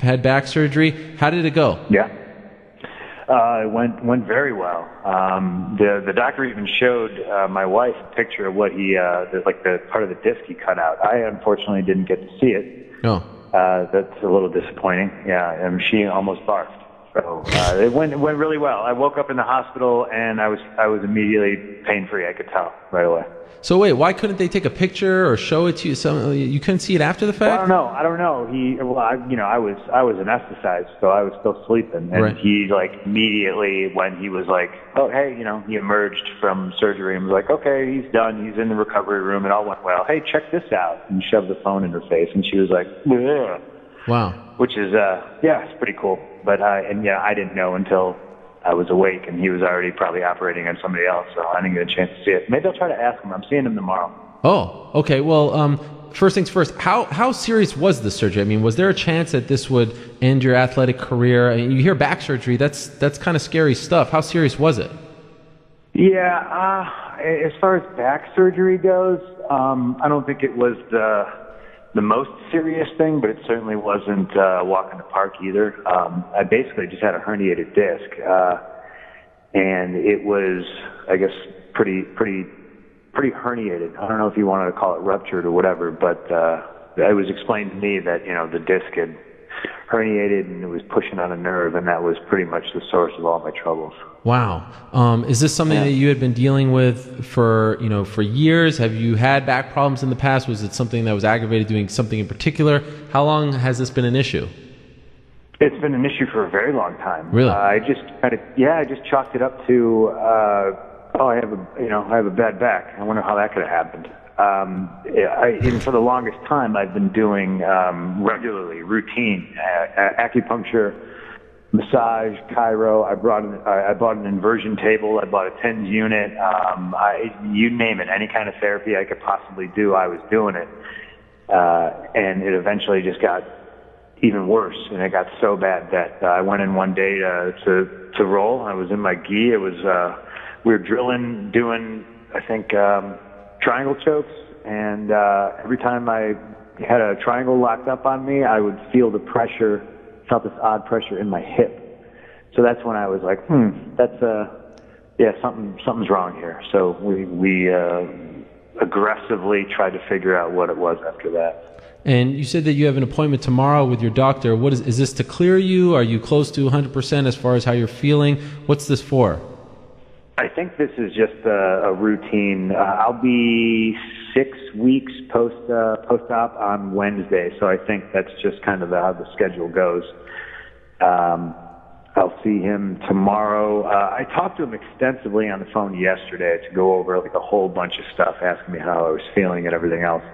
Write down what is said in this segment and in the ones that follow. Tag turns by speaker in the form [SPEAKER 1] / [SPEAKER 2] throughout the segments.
[SPEAKER 1] had back surgery. How did it go?
[SPEAKER 2] Yeah. It went very well. The doctor even showed my wife a picture of what the part of the disc he cut out. I unfortunately didn't get to see it.
[SPEAKER 1] Oh.
[SPEAKER 2] That's a little disappointing. Yeah, and she almost barfed. So it went really well. I woke up in the hospital and I was immediately pain-free. I could tell right away.
[SPEAKER 1] So wait, why couldn't they take a picture or show it to you? You couldn't see it after the fact?
[SPEAKER 2] Well, I don't know. I was anesthetized, so I was still sleeping, and
[SPEAKER 1] right.
[SPEAKER 2] he immediately when he was like, oh hey, he emerged from surgery and was like, okay, he's done. He's in the recovery room. It all went well. Hey, check this out, and shoved the phone in her face, and she was like, ugh.
[SPEAKER 1] Wow.
[SPEAKER 2] Which is it's pretty cool. But I didn't know until I was awake, and he was already probably operating on somebody else, so I didn't get a chance to see it. Maybe I'll try to ask him. I'm seeing him tomorrow.
[SPEAKER 1] Oh, okay. Well, first things first, how serious was the surgery? I mean, was there a chance that this would end your athletic career? I mean, you hear back surgery, that's kind of scary stuff. How serious was it?
[SPEAKER 2] Yeah, as far as back surgery goes, I don't think it was the most serious thing, but it certainly wasn't walk in the park either. I basically just had a herniated disc, and it was, I guess, pretty herniated. I don't know if you wanted to call it ruptured or whatever, but it was explained to me that the disc had herniated and it was pushing on a nerve, and that was pretty much the source of all my troubles.
[SPEAKER 1] Wow. Is this something that you had been dealing with for years? Have you had back problems in the past? Was it something that was aggravated doing something in particular? How long has this been an issue?
[SPEAKER 2] It's been an issue for a very long time.
[SPEAKER 1] Really?
[SPEAKER 2] I just chalked it up to, I have a bad back. I wonder how that could have happened. And for the longest time, I've been doing regularly routine acupuncture, massage, chiro. I bought an inversion table. I bought a TENS unit. You name it, any kind of therapy I could possibly do, I was doing it. And it eventually just got even worse, and it got so bad that I went in one day to roll. I was in my gi. It was we were drilling, doing I think triangle chokes, and every time I had a triangle locked up on me, I would feel felt this odd pressure in my hip. So that's when I was like, something's wrong here. So we aggressively tried to figure out what it was after that.
[SPEAKER 1] And you said that you have an appointment tomorrow with your doctor. What is this to clear you? Are you close to 100% as far as how you're feeling? What's this for?
[SPEAKER 2] I think this is just a routine. I'll be 6 weeks post-op on Wednesday, so I think that's just kind of how the schedule goes. I'll see him tomorrow. I talked to him extensively on the phone yesterday to go over a whole bunch of stuff, asking me how I was feeling and everything else.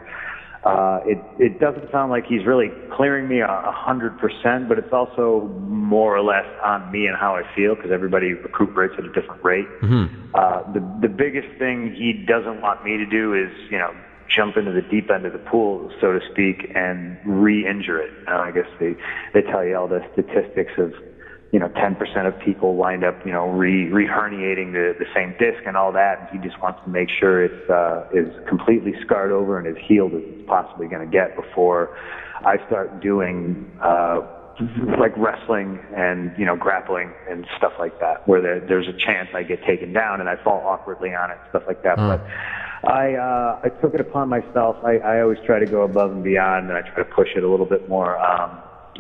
[SPEAKER 2] It doesn't sound like he's really clearing me 100%, but it's also more or less on me and how I feel, because everybody recuperates at a different rate. Mm-hmm. The biggest thing he doesn't want me to do is, jump into the deep end of the pool, so to speak, and re-injure it. I guess they tell you all the statistics of 10% of people wind up, re-herniating the same disc and all that. And he just wants to make sure it's is completely scarred over and as healed as it's possibly going to get before I start doing like wrestling and grappling and stuff like that, where there's a chance I get taken down and I fall awkwardly on it, stuff like that. But I took it upon myself. I always try to go above and beyond, and I try to push it a little bit more.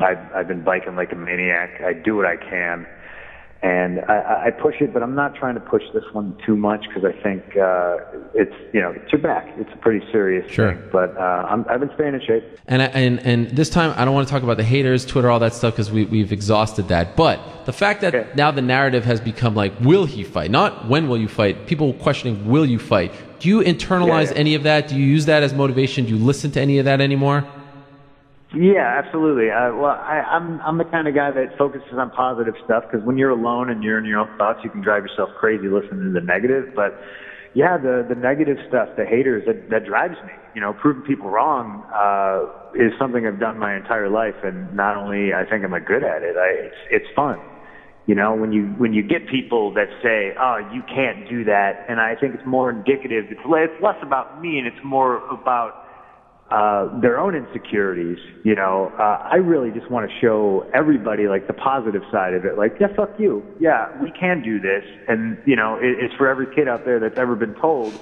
[SPEAKER 2] I've been biking like a maniac. I do what I can, and I push it, but I'm not trying to push this one too much, because I think it's your back. It's a pretty serious thing, but I've been staying in shape.
[SPEAKER 1] And this time I don't want to talk about the haters, Twitter, all that stuff, because we've exhausted that. But the fact that now the narrative has become like, will he fight? Not when will you fight? People questioning, will you fight? Do you internalize any of that? Do you use that as motivation? Do you listen to any of that anymore?
[SPEAKER 2] Yeah, absolutely. I'm the kind of guy that focuses on positive stuff, because when you're alone and you're in your own thoughts, you can drive yourself crazy listening to the negative. But yeah, the negative stuff, the haters, that drives me. Proving people wrong is something I've done my entire life, and not only I think I'm good at it, it's fun. When you get people that say, "Oh, you can't do that," and I think it's more indicative. It's less about me, and it's more about their own insecurities. You know, I really just want to show everybody like the positive side of it. Like, yeah, fuck you. Yeah, we can do this. And, you know, it's for every kid out there that's ever been told,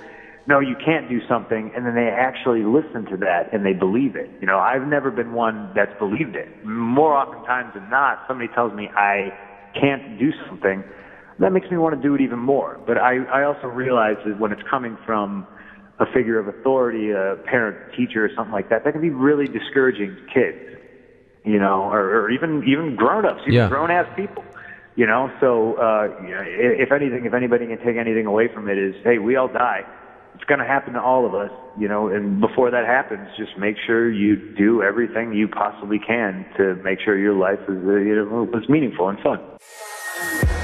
[SPEAKER 2] no, you can't do something, and then they actually listen to that and they believe it. You know, I've never been one that's believed it. More oftentimes than not, somebody tells me I can't do something, that makes me want to do it even more. But I also realize that when it's coming from a figure of authority, a parent, teacher, or something like that, that can be really discouraging to kids, you know, or even grown-ups, even grown-ass people. You know, so if anything, if anybody can take anything away from it is, hey, we all die. It's going to happen to all of us, you know, and before that happens, just make sure you do everything you possibly can to make sure your life is, is meaningful and fun.